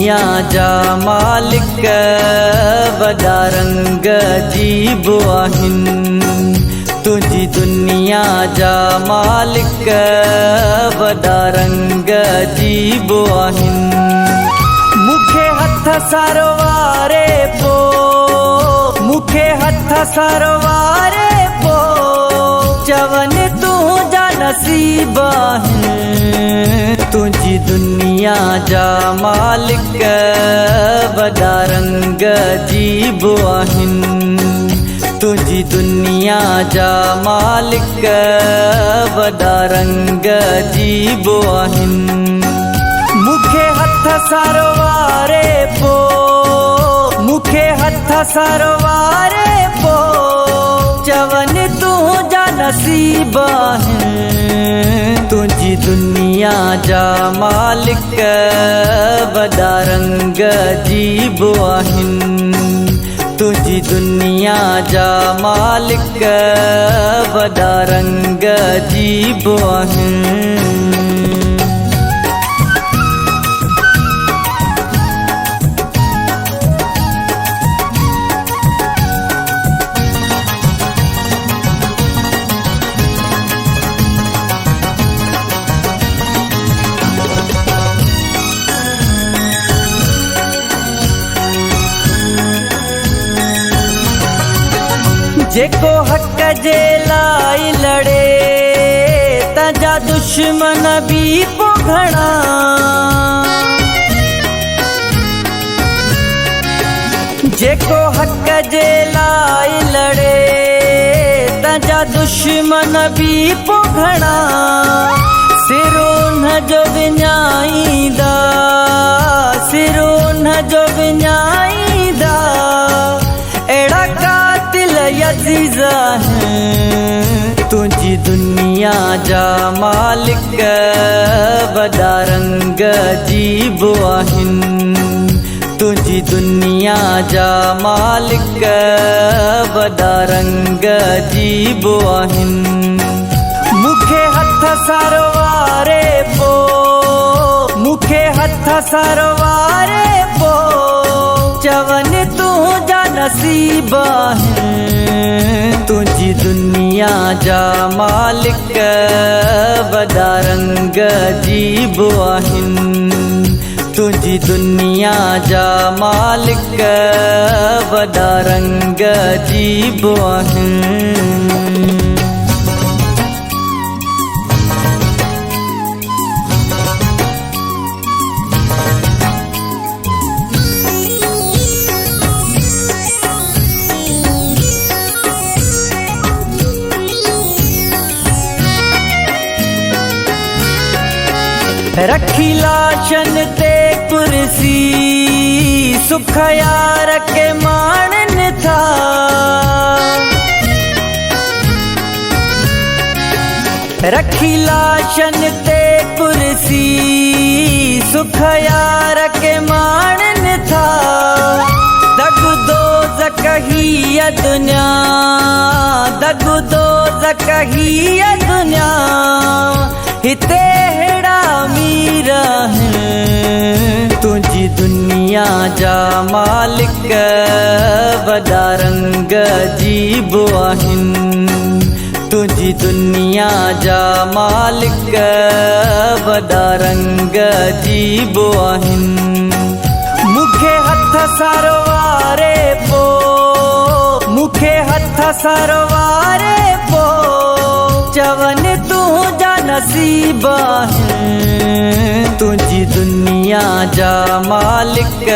दुनिया जा मालिक वॾा रंग अजीब आहिनि। तुझी दुनिया जा मालिक वॾा रंग अजीब आहिनि। मूंखे हथ सरवारे पो, मूंखे हथ सरवारे पो, चवनि तुंहिंजा नसीब आहिनि। तुझी दुनिया जा मालिक वॾा रंग अजीब आहिनि। तुझी दुनिया जा मालिक वॾा रंग अजीब आहिनि। मूंखे हथ सरवारे पो, मूंखे हथ सरवारे पो, चवनि तुंहिंजा नसीब आहिनि। तुझी दुनिया जा मालिक वॾा रंग अजीब आहिनि। तुझी दुनिया जा मालिक वॾा रंग अजीब आहिनि। जेको हक़ जे लाइ लड़े तंहिंजा दुश्मन बि पोइ घणा। जेको हक़ जे लाइ लड़े तंहिंजा दुश्मन बि पोइ घणा। सिर उनजो विञाईंदा, सिर उनजो विञाईंदा, अहिड़ा कातिल अज़ीज़ आहिनि। तुझी दुनिया जा मालिक वॾा रंग अजीब आहिनि। तुझी दुनिया जा मालिक वॾा रंग अजीब आहिनि। मूंखे हथ सरवारे पो, मूंखे हथ सरवारे पो, चवनि तुंहिंजा नसीब आहिनि। तुझी दुनिया जा मालिक वॾा रंग अजीब आहिनि। तुझी दुनिया जा मालिक वॾा रंग अजीब आहिनि। रखी लाशन ते कुर्सी, सुख यार के माणनि था। रखी लाशन ते कुर्सी, सुख यार के माणनि था। दग दोज़ख ही दुनिया, दग दोज़ख ही दुनिया, हिते हेड़ा अमीर आहिनि। तुझी दुनिया जा मालिक वॾा रंग अजीब आहिनि। तुझी दुनिया जा मालिक वॾा रंग अजीब आहिनि। मूंखे हथ सरवारे पो, मूंखे हथ सरवारे पो, चवनि तुंहिंजा नसीब आहिनि। तुझी दुनिया जा मालिक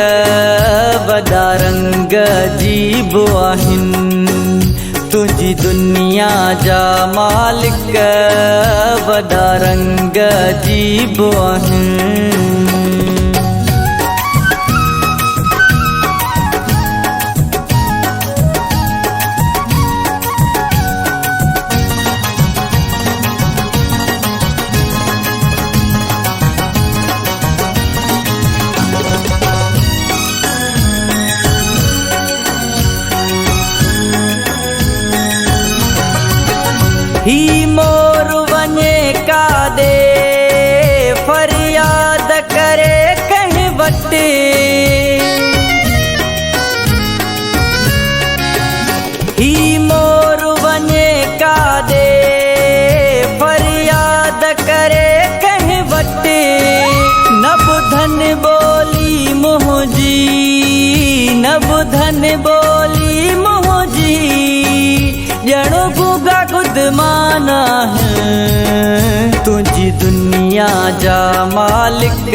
वॾा रंग अजीब आहिनि। तुझी दुनिया जा मालिक वॾा रंग अजीब आहिनि। ही मोर वञे काॾे फरियाद जा मालिक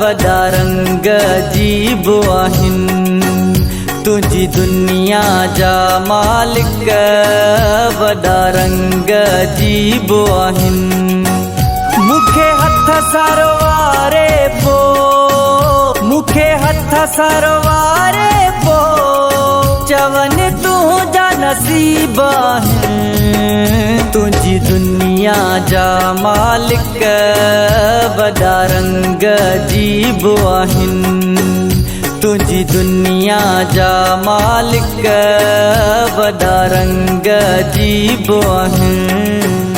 वॾा रंग अजीब आहिनि। तुंहिंजी दुनिया जा मालिक वॾा रंग अजीब आहिनि। मूंखे हथ सरवारे पो, मूंखे हथ सरवारे पो, चवनि तुंहिंजा नसीब आहिनि। तुंहिंजी दुनिया जा मालिक वॾा रंग अजीब आहिनि। तुंहिंजी दुनिया जा मालिक वॾा रंग अजीब आहिनि।